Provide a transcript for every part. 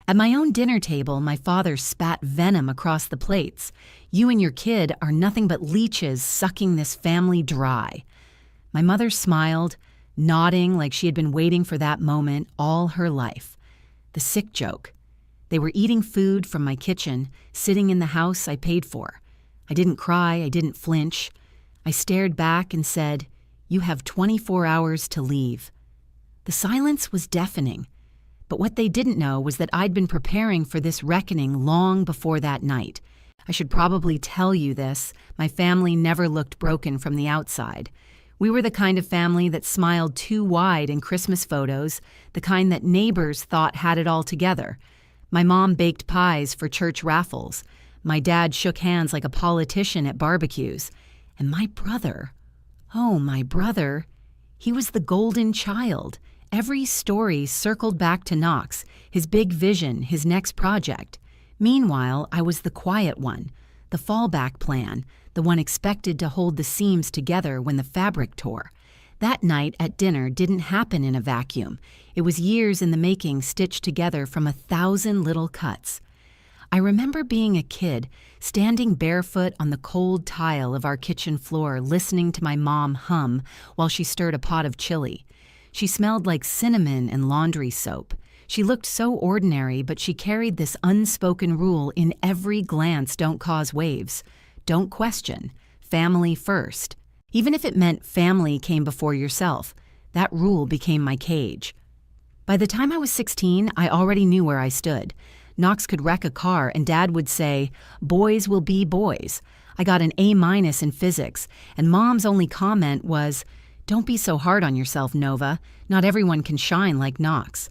At my own dinner table, my father spat venom across the plates. "You and your kid are nothing but leeches sucking this family dry." My mother smiled, nodding like she had been waiting for that moment all her life. The sick joke. They were eating food from my kitchen, sitting in the house I paid for. I didn't cry, I didn't flinch. I stared back and said, "You have 24 hours to leave." The silence was deafening, but what they didn't know was that I'd been preparing for this reckoning long before that night. I should probably tell you this, my family never looked broken from the outside. We were the kind of family that smiled too wide in Christmas photos, the kind that neighbors thought had it all together. My mom baked pies for church raffles. My dad shook hands like a politician at barbecues. And my brother, my brother, he was the golden child. Every story circled back to Knox, his big vision, his next project. Meanwhile, I was the quiet one, the fallback plan, the one expected to hold the seams together when the fabric tore. That night at dinner didn't happen in a vacuum. It was years in the making, stitched together from 1,000 little cuts. I remember being a kid, standing barefoot on the cold tile of our kitchen floor, listening to my mom hum while she stirred a pot of chili. She smelled like cinnamon and laundry soap. She looked so ordinary, but she carried this unspoken rule in every glance: don't cause waves. Don't question. Family first. Even if it meant family came before yourself, that rule became my cage. By the time I was 16, I already knew where I stood. Knox could wreck a car and Dad would say, "Boys will be boys." I got an A- in physics, and Mom's only comment was, "Don't be so hard on yourself, Nova. Not everyone can shine like Knox."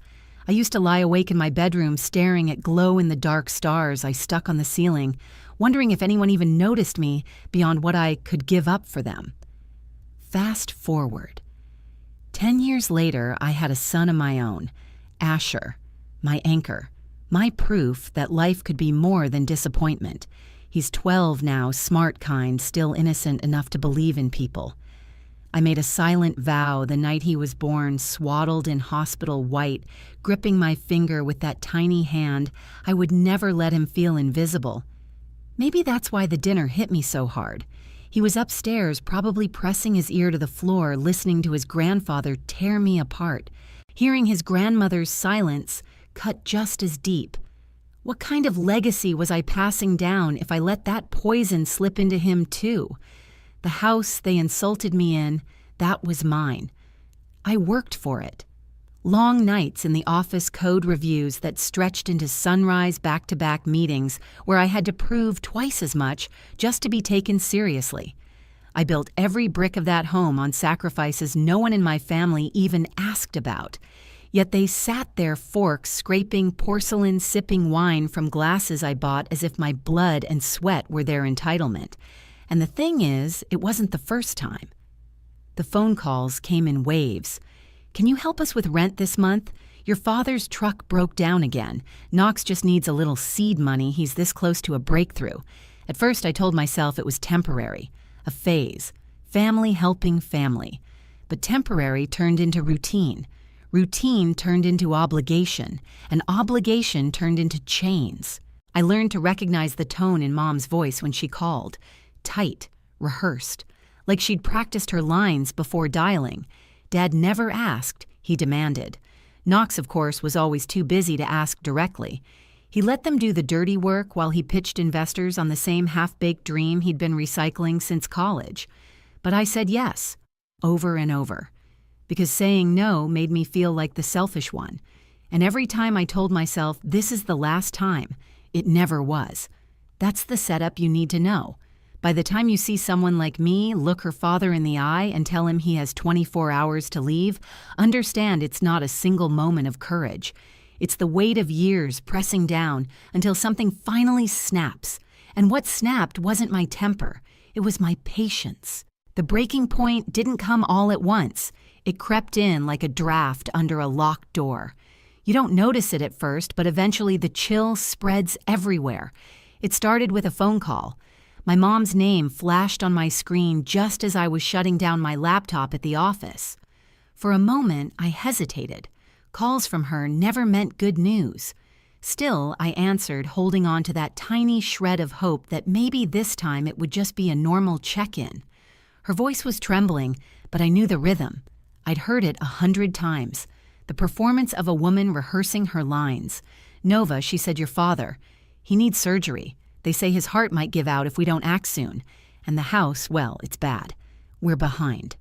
I used to lie awake in my bedroom staring at glow-in-the-dark stars I stuck on the ceiling, wondering if anyone even noticed me beyond what I could give up for them. Fast forward. 10 years later, I had a son of my own, Asher, my anchor, my proof that life could be more than disappointment. He's 12 now, smart kind, still innocent enough to believe in people. I made a silent vow the night he was born, swaddled in hospital white, gripping my finger with that tiny hand. I would never let him feel invisible. Maybe that's why the dinner hit me so hard. He was upstairs, probably pressing his ear to the floor, listening to his grandfather tear me apart, hearing his grandmother's silence cut just as deep. What kind of legacy was I passing down if I let that poison slip into him too? The house they insulted me in, that was mine. I worked for it. Long nights in the office code reviews that stretched into sunrise back-to-back meetings where I had to prove twice as much just to be taken seriously. I built every brick of that home on sacrifices no one in my family even asked about. Yet they sat there, forks scraping porcelain, sipping wine from glasses I bought as if my blood and sweat were their entitlement. And the thing is, it wasn't the first time. The phone calls came in waves. "Can you help us with rent this month? Your father's truck broke down again. Knox just needs a little seed money. He's this close to a breakthrough." At first, I told myself it was temporary, a phase, family helping family. But temporary turned into routine. Routine turned into obligation, and obligation turned into chains. I learned to recognize the tone in Mom's voice when she called. Tight, rehearsed, like she'd practiced her lines before dialing. Dad never asked, he demanded. Knox, of course, was always too busy to ask directly. He let them do the dirty work while he pitched investors on the same half-baked dream he'd been recycling since college. But I said yes, over and over, because saying no made me feel like the selfish one. And every time I told myself this is the last time, it never was. That's the setup you need to know. By the time you see someone like me look her father in the eye and tell him he has 24 hours to leave, understand it's not a single moment of courage. It's the weight of years pressing down until something finally snaps. And what snapped wasn't my temper. It was my patience. The breaking point didn't come all at once. It crept in like a draft under a locked door. You don't notice it at first, but eventually the chill spreads everywhere. It started with a phone call. My mom's name flashed on my screen just as I was shutting down my laptop at the office. For a moment, I hesitated. Calls from her never meant good news. Still, I answered, holding on to that tiny shred of hope that maybe this time it would just be a normal check-in. Her voice was trembling, but I knew the rhythm. I'd heard it 100 times. The performance of a woman rehearsing her lines. "Nova," she said, "your father. He needs surgery. They say his heart might give out if we don't act soon. And the house, well, it's bad. We're behind.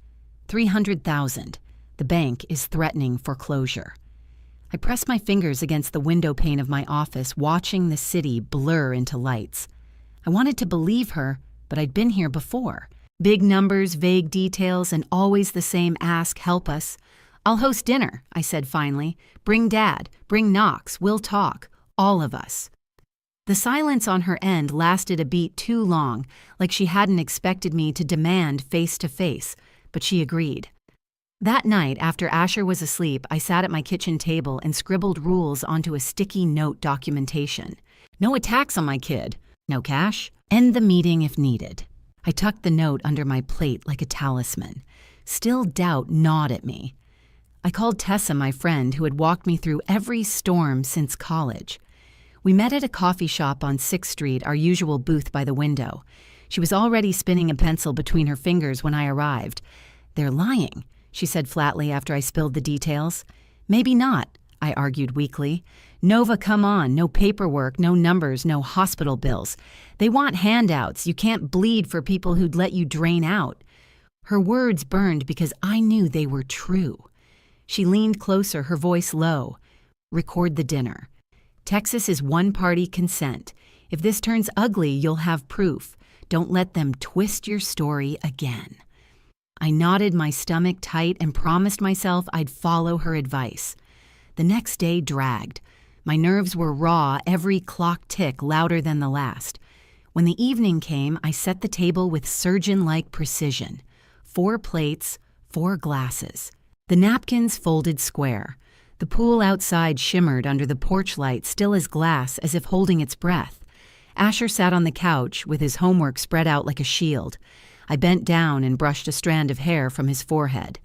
300,000. The bank is threatening foreclosure." I pressed my fingers against the window pane of my office, watching the city blur into lights. I wanted to believe her, but I'd been here before. Big numbers, vague details, and always the same ask, "Help us." "I'll host dinner," I said finally. "Bring Dad, bring Knox, we'll talk, all of us." The silence on her end lasted a beat too long, like she hadn't expected me to demand face-to-face, but she agreed. That night, after Asher was asleep, I sat at my kitchen table and scribbled rules onto a sticky note documentation. No attacks on my kid. No cash. End the meeting if needed. I tucked the note under my plate like a talisman. Still doubt gnawed at me. I called Tessa, my friend, who had walked me through every storm since college. We met at a coffee shop on 6th Street, our usual booth by the window. She was already spinning a pencil between her fingers when I arrived. "They're lying," she said flatly after I spilled the details. "Maybe not," I argued weakly. "Nova, come on, no paperwork, no numbers, no hospital bills. They want handouts. You can't bleed for people who'd let you drain out." Her words burned because I knew they were true. She leaned closer, her voice low. "Record the dinner. Texas is one-party consent. If this turns ugly, you'll have proof. Don't let them twist your story again." I knotted my stomach tight and promised myself I'd follow her advice. The next day dragged. My nerves were raw, every clock tick louder than the last. When the evening came, I set the table with surgeon-like precision. 4 plates, 4 glasses. The napkins folded square. The pool outside shimmered under the porch light, still as glass, as if holding its breath. Asher sat on the couch with his homework spread out like a shield. I bent down and brushed a strand of hair from his forehead.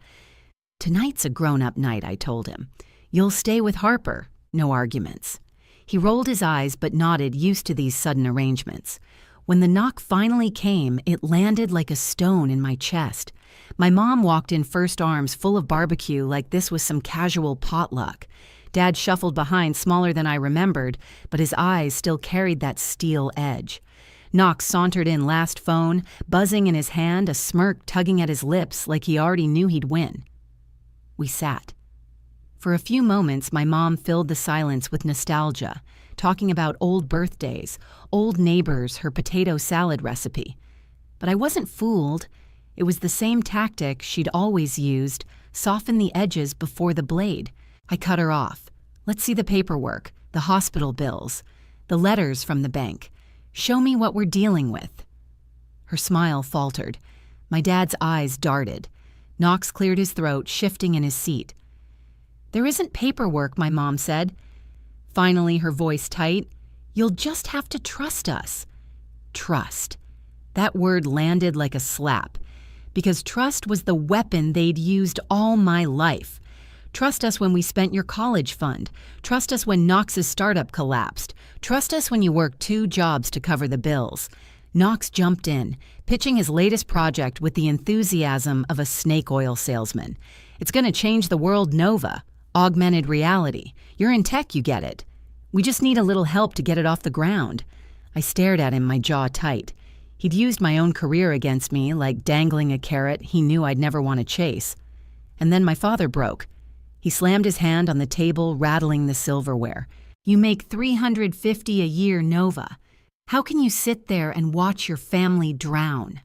"Tonight's a grown-up night," I told him. "You'll stay with Harper. No arguments." He rolled his eyes but nodded, used to these sudden arrangements. When the knock finally came, it landed like a stone in my chest. My mom walked in first, arms full of barbecue like this was some casual potluck. Dad shuffled behind, smaller than I remembered, but his eyes still carried that steel edge. Knox sauntered in last phone, buzzing in his hand, a smirk tugging at his lips like he already knew he'd win. We sat. For a few moments, my mom filled the silence with nostalgia, talking about old birthdays, old neighbors, her potato salad recipe. But I wasn't fooled. It was the same tactic she'd always used, soften the edges before the blade. I cut her off. "Let's see the paperwork, the hospital bills, the letters from the bank. Show me what we're dealing with." Her smile faltered. My dad's eyes darted. Knox cleared his throat, shifting in his seat. "There isn't paperwork," my mom said. Finally, her voice tight. "You'll just have to trust us." Trust. That word landed like a slap, because trust was the weapon they'd used all my life. Trust us when we spent your college fund. Trust us when Knox's startup collapsed. Trust us when you worked 2 jobs to cover the bills. Knox jumped in, pitching his latest project with the enthusiasm of a snake oil salesman. "It's going to change the world, Nova. Augmented reality. You're in tech, you get it. We just need a little help to get it off the ground." I stared at him, my jaw tight. He'd used my own career against me, like dangling a carrot he knew I'd never want to chase. And then my father broke. He slammed his hand on the table, rattling the silverware. "You make $350 a year, Nova. How can you sit there and watch your family drown?"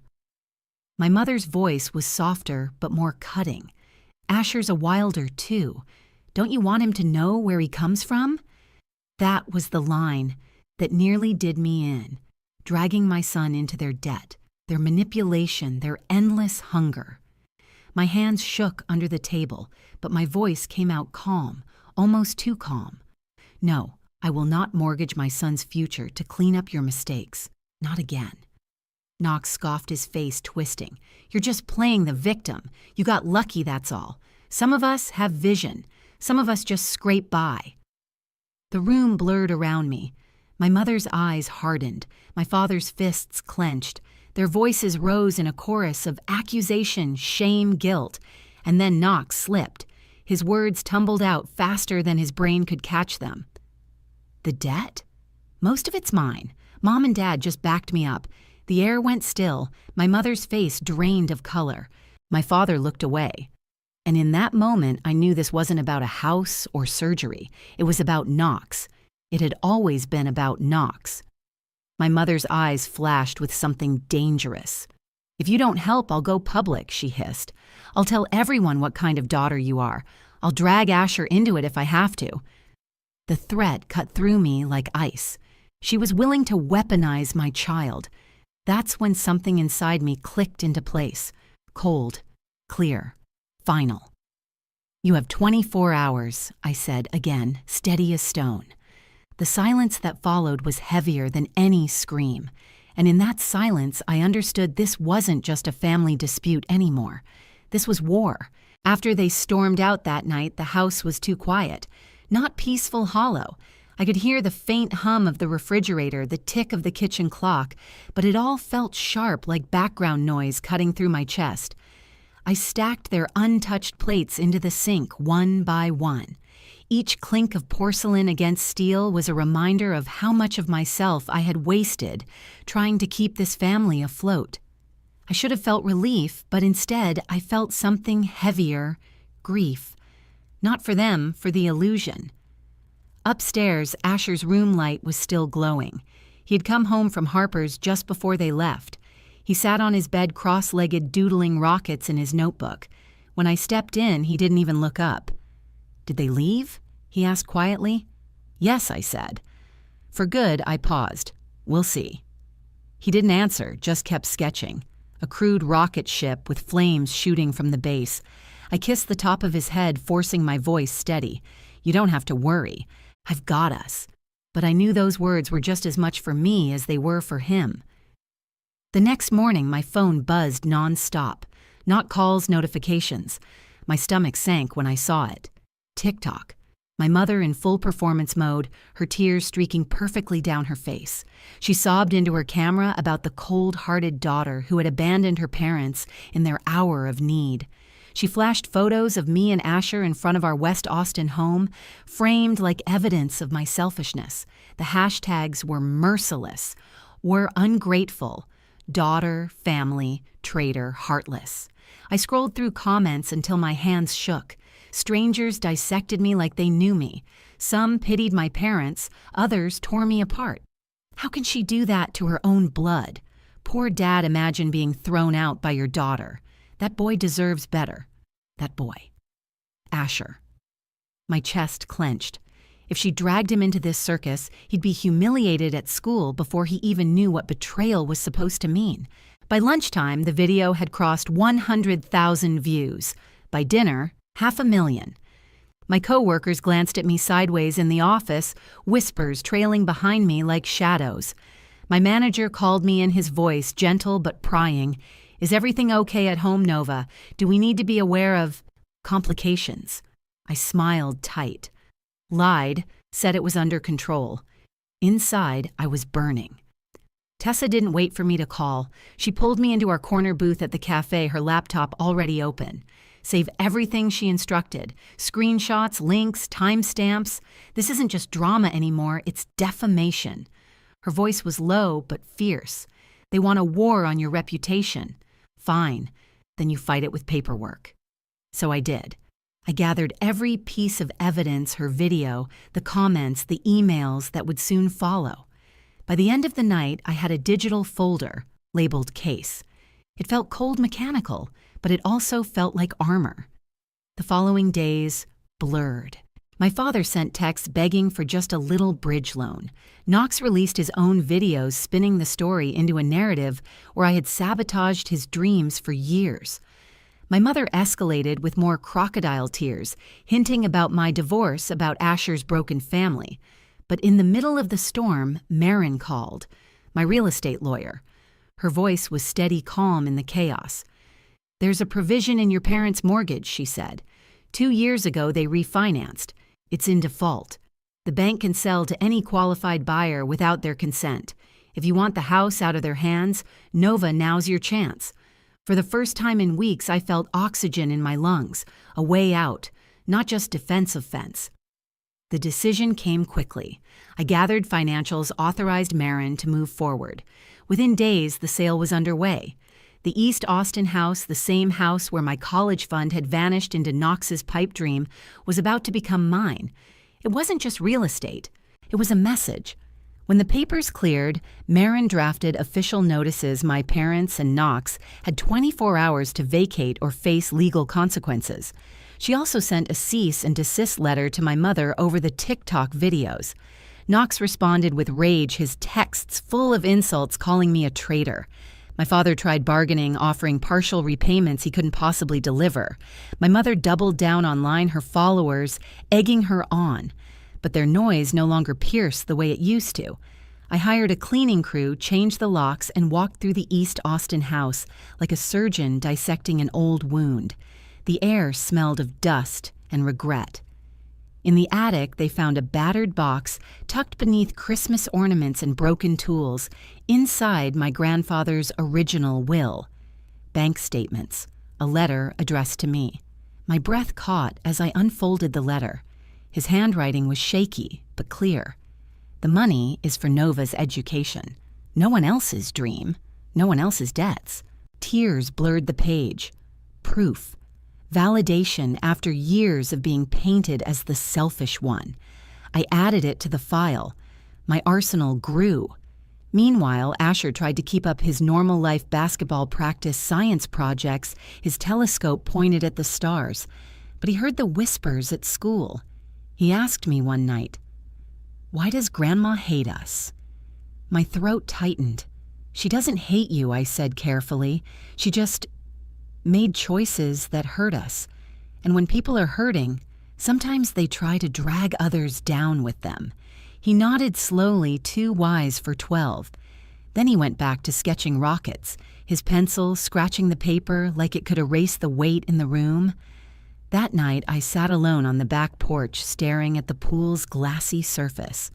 My mother's voice was softer but more cutting. "Asher's a wilder, too. Don't you want him to know where he comes from?" That was the line that nearly did me in, dragging my son into their debt, their manipulation, their endless hunger. My hands shook under the table, but my voice came out calm, almost too calm. "No, I will not mortgage my son's future to clean up your mistakes. Not again." Knox scoffed, his face twisting. "You're just playing the victim. You got lucky, that's all. Some of us have vision. Some of us just scrape by." The room blurred around me. My mother's eyes hardened, my father's fists clenched. Their voices rose in a chorus of accusation, shame, guilt. And then Knox slipped. His words tumbled out faster than his brain could catch them. The debt? Most of it's mine. Mom and Dad just backed me up. The air went still, my mother's face drained of color. My father looked away. And in that moment, I knew this wasn't about a house or surgery. It was about Knox. It had always been about Knox. My mother's eyes flashed with something dangerous. "If you don't help, I'll go public," she hissed. "I'll tell everyone what kind of daughter you are. I'll drag Asher into it if I have to." The threat cut through me like ice. She was willing to weaponize my child. That's when something inside me clicked into place. Cold, clear, final. "You have 24 hours, I said again, steady as stone. The silence that followed was heavier than any scream. And in that silence, I understood this wasn't just a family dispute anymore. This was war. After they stormed out that night, the house was too quiet. Not peaceful hollow. I could hear the faint hum of the refrigerator, the tick of the kitchen clock, but it all felt sharp like background noise cutting through my chest. I stacked their untouched plates into the sink one by one. Each clink of porcelain against steel was a reminder of how much of myself I had wasted trying to keep this family afloat. I should have felt relief, but instead I felt something heavier, grief. Not for them, for the illusion. Upstairs, Asher's room light was still glowing. He had come home from Harper's just before they left. He sat on his bed cross-legged doodling rockets in his notebook. When I stepped in, he didn't even look up. "Did they leave?" he asked quietly. "Yes," I said. For good, I paused. "We'll see." He didn't answer, just kept sketching. A crude rocket ship with flames shooting from the base. I kissed the top of his head, forcing my voice steady. "You don't have to worry. I've got us." But I knew those words were just as much for me as they were for him. The next morning, my phone buzzed nonstop. Not calls, notifications. My stomach sank when I saw it. TikTok. My mother in full performance mode, her tears streaking perfectly down her face. She sobbed into her camera about the cold-hearted daughter who had abandoned her parents in their hour of need. She flashed photos of me and Asher in front of our West Austin home, framed like evidence of my selfishness. The hashtags were merciless, were ungrateful, daughter, family, traitor, heartless. I scrolled through comments until my hands shook. Strangers dissected me like they knew me. Some pitied my parents, others tore me apart. How can she do that to her own blood? Poor Dad, imagine being thrown out by your daughter. That boy deserves better. That boy. Asher. My chest clenched. If she dragged him into this circus, he'd be humiliated at school before he even knew what betrayal was supposed to mean. By lunchtime, the video had crossed 100,000 views. By dinner, 500,000. My coworkers glanced at me sideways in the office, whispers trailing behind me like shadows. My manager called me in, his voice gentle but prying. "Is everything okay at home, Nova? Do we need to be aware of complications?" I smiled tight. Lied, said it was under control. Inside, I was burning. Tessa didn't wait for me to call. She pulled me into our corner booth at the cafe, her laptop already open. Save everything, she instructed. Screenshots, links, timestamps. This isn't just drama anymore, it's defamation. Her voice was low but fierce. They want a war on your reputation. Fine, then you fight it with paperwork. So I did. I gathered every piece of evidence, her video, the comments, the emails that would soon follow. By the end of the night, I had a digital folder labeled case. It felt cold mechanical, but it also felt like armor. The following days blurred. My father sent texts begging for just a little bridge loan. Knox released his own videos spinning the story into a narrative where I had sabotaged his dreams for years. My mother escalated with more crocodile tears, hinting about my divorce, about Asher's broken family. But in the middle of the storm, Marin called, my real estate lawyer. Her voice was steady calm in the chaos. "There's a provision in your parents' mortgage," she said. 2 years ago, they refinanced. It's in default. The bank can sell to any qualified buyer without their consent. If you want the house out of their hands, Nova, now's your chance. For the first time in weeks, I felt oxygen in my lungs, a way out, not just defensive fence. The decision came quickly. I gathered financials, authorized Marin to move forward. Within days, the sale was underway. The East Austin house, the same house where my college fund had vanished into Knox's pipe dream, was about to become mine. It wasn't just real estate. It was a message. When the papers cleared, Marin drafted official notices my parents and Knox had 24 hours to vacate or face legal consequences. She also sent a cease and desist letter to my mother over the TikTok videos. Knox responded with rage, his texts full of insults calling me a traitor. My father tried bargaining, offering partial repayments he couldn't possibly deliver. My mother doubled down online, her followers egging her on. But their noise no longer pierced the way it used to. I hired a cleaning crew, changed the locks, and walked through the East Austin house like a surgeon dissecting an old wound. The air smelled of dust and regret. In the attic, they found a battered box tucked beneath Christmas ornaments and broken tools, inside my grandfather's original will. Bank statements, a letter addressed to me. My breath caught as I unfolded the letter. His handwriting was shaky, but clear. The money is for Nova's education. No one else's dream. No one else's debts. Tears blurred the page. Proof. Validation after years of being painted as the selfish one. I added it to the file. My arsenal grew. Meanwhile, Asher tried to keep up his normal life basketball practice science projects, his telescope pointed at the stars. But he heard the whispers at school. He asked me one night, "Why does Grandma hate us?" My throat tightened. "She doesn't hate you," I said carefully. "She just made choices that hurt us. And when people are hurting, sometimes they try to drag others down with them." He nodded slowly, too wise for 12. Then he went back to sketching rockets, his pencil scratching the paper like it could erase the weight in the room. That night, I sat alone on the back porch, staring at the pool's glassy surface.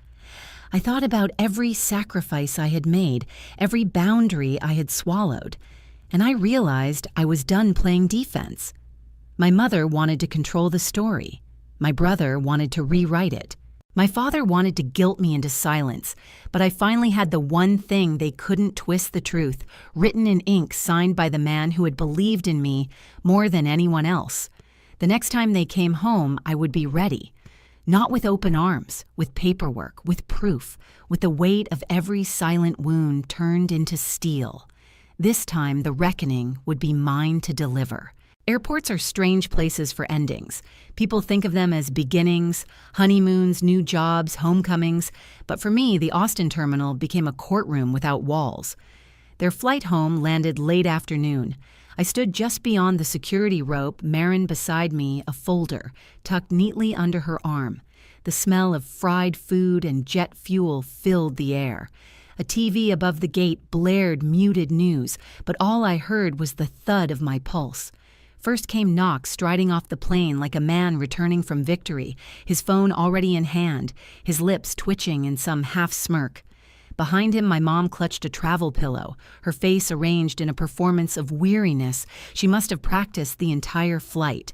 I thought about every sacrifice I had made, every boundary I had swallowed. And I realized I was done playing defense. My mother wanted to control the story. My brother wanted to rewrite it. My father wanted to guilt me into silence, but I finally had the one thing they couldn't twist the truth, written in ink, signed by the man who had believed in me more than anyone else. The next time they came home, I would be ready. Not with open arms, with paperwork, with proof, with the weight of every silent wound turned into steel. This time, the reckoning would be mine to deliver. Airports are strange places for endings. People think of them as beginnings, honeymoons, new jobs, homecomings. But for me, the Austin terminal became a courtroom without walls. Their flight home landed late afternoon. I stood just beyond the security rope, Marin beside me, a folder, tucked neatly under her arm. The smell of fried food and jet fuel filled the air. A TV above the gate blared muted news, but all I heard was the thud of my pulse. First came Knox striding off the plane like a man returning from victory, his phone already in hand, his lips twitching in some half-smirk. Behind him, my mom clutched a travel pillow, her face arranged in a performance of weariness. She must have practiced the entire flight.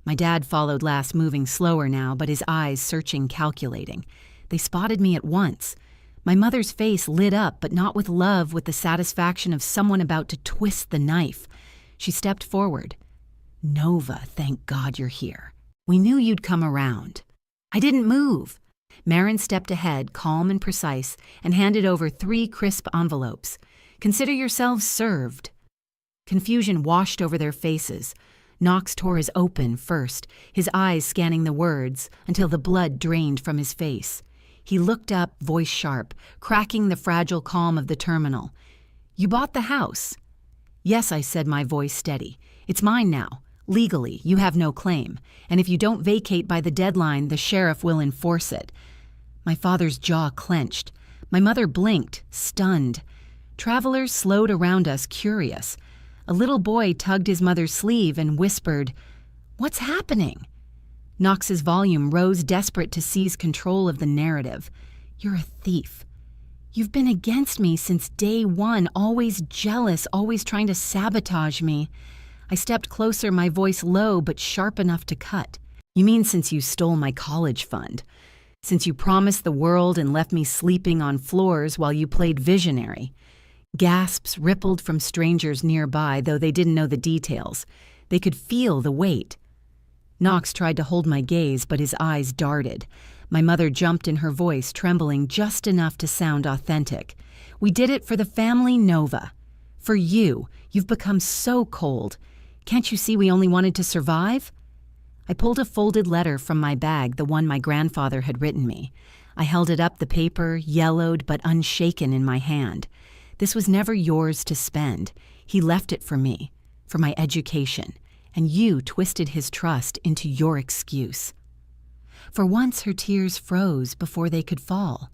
My dad followed last, moving slower now, but his eyes searching, calculating. They spotted me at once. My mother's face lit up, but not with love, with the satisfaction of someone about to twist the knife. She stepped forward. "Nova, thank God you're here. We knew you'd come around." I didn't move. Marin stepped ahead, calm and precise, and handed over 3 crisp envelopes. "Consider yourselves served." Confusion washed over their faces. Knox tore his open first, his eyes scanning the words until the blood drained from his face. He looked up, voice sharp, cracking the fragile calm of the terminal. "You bought the house." "Yes," I said, my voice steady. "It's mine now. Legally, you have no claim. And if you don't vacate by the deadline, the sheriff will enforce it." My father's jaw clenched. My mother blinked, stunned. Travelers slowed around us, curious. A little boy tugged his mother's sleeve and whispered, "What's happening?" Knox's volume rose, desperate to seize control of the narrative. "You're a thief. You've been against me since day one, always jealous, always trying to sabotage me." I stepped closer, my voice low but sharp enough to cut. "You mean since you stole my college fund? Since you promised the world and left me sleeping on floors while you played visionary?" Gasps rippled from strangers nearby, though they didn't know the details. They could feel the weight. Knox tried to hold my gaze, but his eyes darted. My mother jumped in, her voice trembling just enough to sound authentic. "We did it for the family, Nova. For you. You've become so cold. Can't you see we only wanted to survive?" I pulled a folded letter from my bag, the one my grandfather had written me. I held it up, the paper, yellowed but unshaken in my hand. "This was never yours to spend. He left it for me, for my education, and you twisted his trust into your excuse." For once, her tears froze before they could fall.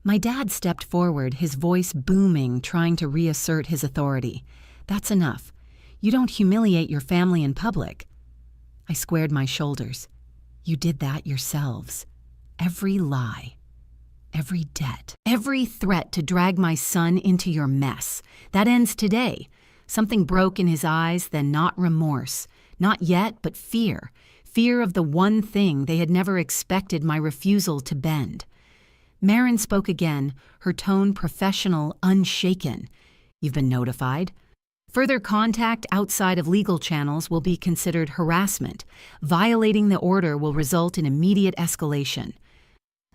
My dad stepped forward, his voice booming, trying to reassert his authority. "That's enough. You don't humiliate your family in public." I squared my shoulders. "You did that yourselves. Every lie. Every debt, every threat to drag my son into your mess. That ends today." Something broke in his eyes, then not remorse. Not yet, but fear. Fear of the one thing they had never expected my refusal to bend. Marin spoke again, her tone professional, unshaken. "You've been notified. Further contact outside of legal channels will be considered harassment. Violating the order will result in immediate escalation."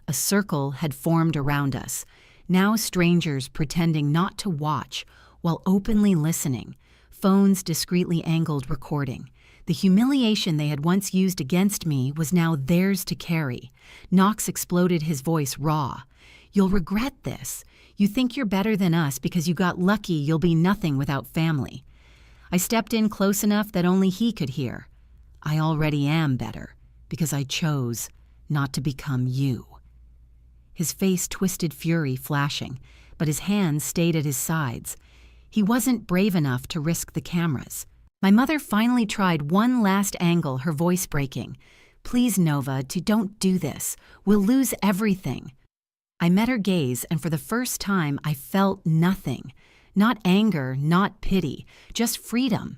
A circle had formed around us, now strangers pretending not to watch while openly listening, phones discreetly angled recording. The humiliation they had once used against me was now theirs to carry. Knox exploded, his voice raw. "You'll regret this. You think you're better than us because you got lucky you'll be nothing without family." I stepped in close enough that only he could hear. "I already am better because I chose not to become you." His face twisted, fury flashing, but his hands stayed at his sides. He wasn't brave enough to risk the cameras. My mother finally tried one last angle, her voice breaking. "Please, Nova, don't do this. We'll lose everything." I met her gaze, and for the first time I felt nothing. Not anger, not pity, just freedom.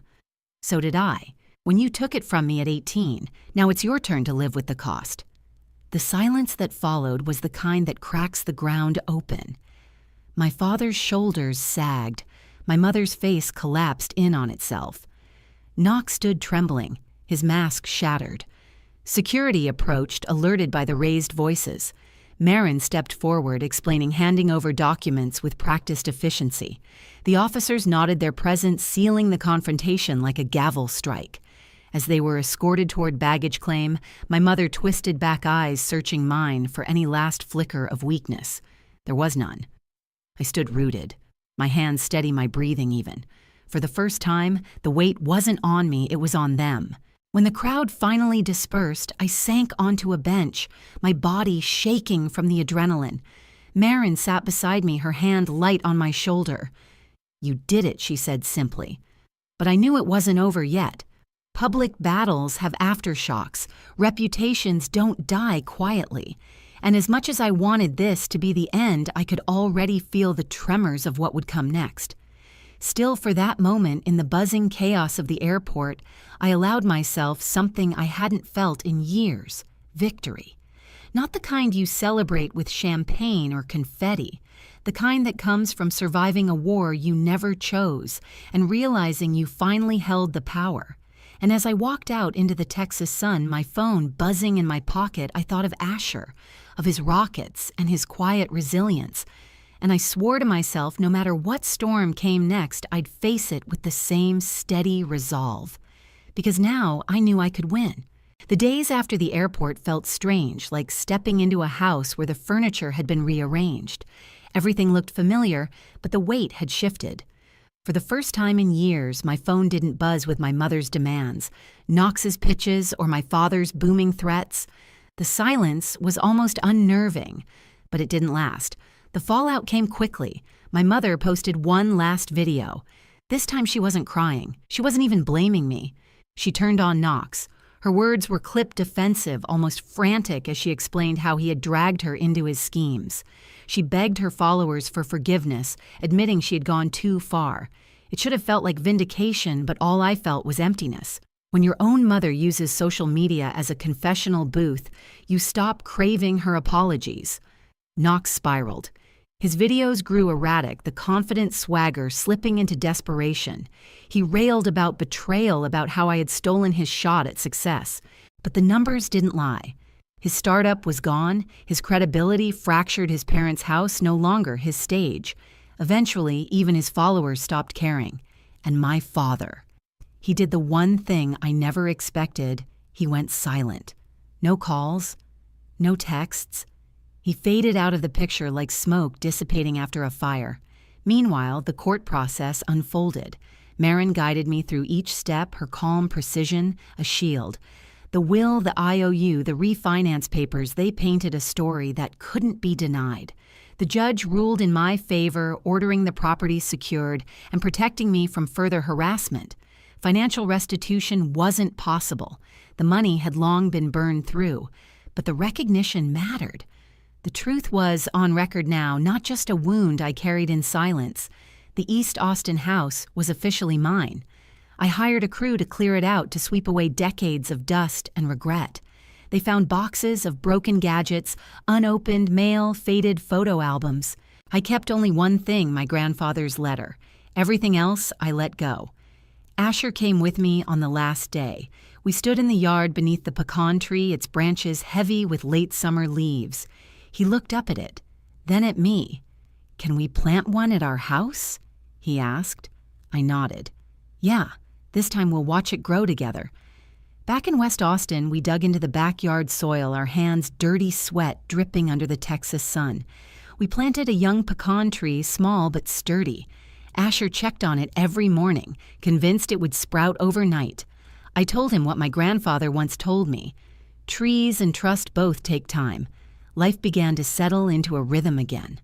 "So did I. When you took it from me at 18, now it's your turn to live with the cost." The silence that followed was the kind that cracks the ground open. My father's shoulders sagged. My mother's face collapsed in on itself. Knox stood trembling, his mask shattered. Security approached, alerted by the raised voices. Marin stepped forward, explaining handing over documents with practiced efficiency. The officers nodded their presence, sealing the confrontation like a gavel strike. As they were escorted toward baggage claim, my mother twisted back eyes, searching mine for any last flicker of weakness. There was none. I stood rooted, my hands steady, my breathing even. For the first time, the weight wasn't on me, it was on them. When the crowd finally dispersed, I sank onto a bench, my body shaking from the adrenaline. Marin sat beside me, her hand light on my shoulder. "You did it," she said simply. But I knew it wasn't over yet. Public battles have aftershocks. Reputations don't die quietly. And as much as I wanted this to be the end, I could already feel the tremors of what would come next. Still, for that moment, in the buzzing chaos of the airport, I allowed myself something I hadn't felt in years: victory. Not the kind you celebrate with champagne or confetti, the kind that comes from surviving a war you never chose and realizing you finally held the power. And as I walked out into the Texas sun, my phone buzzing in my pocket, I thought of Asher, of his rockets and his quiet resilience. And I swore to myself, no matter what storm came next, I'd face it with the same steady resolve. Because now I knew I could win. The days after the airport felt strange, like stepping into a house where the furniture had been rearranged. Everything looked familiar, but the weight had shifted. For the first time in years, my phone didn't buzz with my mother's demands, Knox's pitches, or my father's booming threats. The silence was almost unnerving, but it didn't last. The fallout came quickly. My mother posted one last video. This time she wasn't crying. She wasn't even blaming me. She turned on Knox. Her words were clipped defensive, almost frantic, as she explained how he had dragged her into his schemes. She begged her followers for forgiveness, admitting she had gone too far. It should have felt like vindication, but all I felt was emptiness. When your own mother uses social media as a confessional booth, you stop craving her apologies. Knox spiraled. His videos grew erratic, the confident swagger slipping into desperation. He railed about betrayal, about how I had stolen his shot at success. But the numbers didn't lie. His startup was gone, his credibility fractured, his parents' house no longer his stage. Eventually, even his followers stopped caring. And my father. He did the one thing I never expected. He went silent. No calls, no texts. He faded out of the picture like smoke dissipating after a fire. Meanwhile, the court process unfolded. Marin guided me through each step, her calm precision, a shield. The will, the IOU, the refinance papers, they painted a story that couldn't be denied. The judge ruled in my favor, ordering the property secured and protecting me from further harassment. Financial restitution wasn't possible. The money had long been burned through. But the recognition mattered. The truth was, on record now, not just a wound I carried in silence. The East Austin house was officially mine. I hired a crew to clear it out, to sweep away decades of dust and regret. They found boxes of broken gadgets, unopened mail, faded photo albums. I kept only one thing, my grandfather's letter. Everything else I let go. Asher came with me on the last day. We stood in the yard beneath the pecan tree, its branches heavy with late summer leaves. He looked up at it, then at me. "Can we plant one at our house?" he asked. I nodded. "Yeah, this time we'll watch it grow together." Back in West Austin, we dug into the backyard soil, our hands dirty sweat dripping under the Texas sun. We planted a young pecan tree, small but sturdy. Asher checked on it every morning, convinced it would sprout overnight. I told him what my grandfather once told me. Trees and trust both take time. Life began to settle into a rhythm again.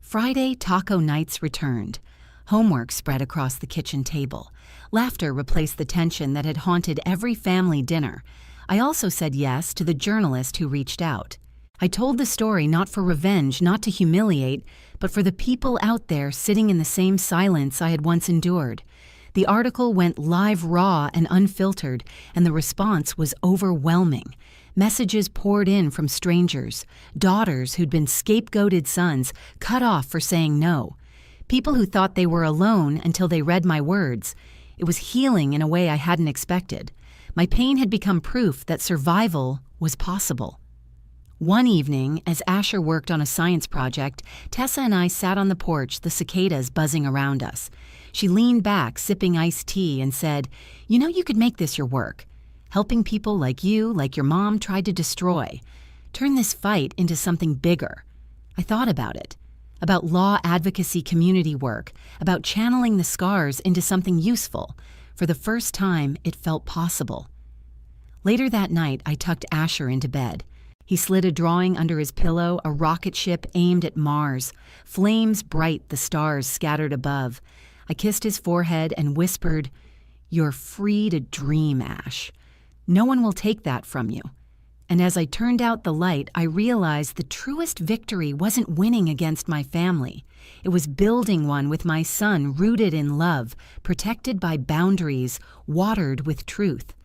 Friday taco nights returned. Homework spread across the kitchen table. Laughter replaced the tension that had haunted every family dinner. I also said yes to the journalist who reached out. I told the story not for revenge, not to humiliate, but for the people out there sitting in the same silence I had once endured. The article went live raw and unfiltered, and the response was overwhelming. Messages poured in from strangers, daughters who'd been scapegoated sons, cut off for saying no. People who thought they were alone until they read my words. It was healing in a way I hadn't expected. My pain had become proof that survival was possible. One evening, as Asher worked on a science project, Tessa and I sat on the porch, the cicadas buzzing around us. She leaned back, sipping iced tea, and said, "You know you could make this your work. Helping people like you, like your mom, tried to destroy. Turn this fight into something bigger." I thought about it. About law advocacy community work, about channeling the scars into something useful. For the first time, it felt possible. Later that night, I tucked Asher into bed. He slid a drawing under his pillow, a rocket ship aimed at Mars, flames bright, the stars scattered above. I kissed his forehead and whispered, "You're free to dream, Ash. No one will take that from you." And as I turned out the light, I realized the truest victory wasn't winning against my family. It was building one with my son, rooted in love, protected by boundaries, watered with truth.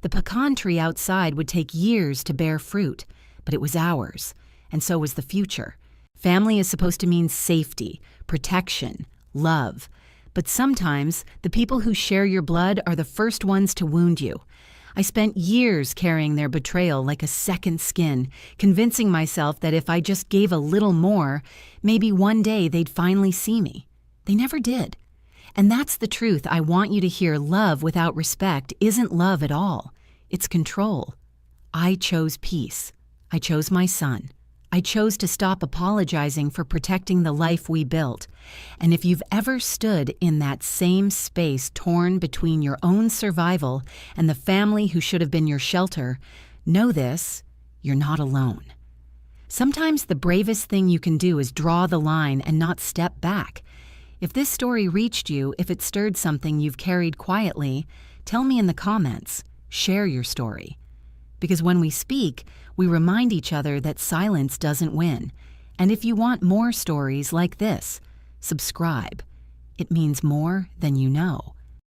The pecan tree outside would take years to bear fruit, but it was ours, and so was the future. Family is supposed to mean safety, protection, love. But sometimes the people who share your blood are the first ones to wound you. I spent years carrying their betrayal like a second skin, convincing myself that if I just gave a little more, maybe one day they'd finally see me. They never did. And that's the truth I want you to hear. Love without respect isn't love at all. It's control. I chose peace. I chose my son. I chose to stop apologizing for protecting the life we built. And if you've ever stood in that same space, torn between your own survival and the family who should have been your shelter, know this: you're not alone. Sometimes the bravest thing you can do is draw the line and not step back. If this story reached you, if it stirred something you've carried quietly, tell me in the comments. Share your story. Because when we speak, we remind each other that silence doesn't win. And if you want more stories like this, subscribe. It means more than you know.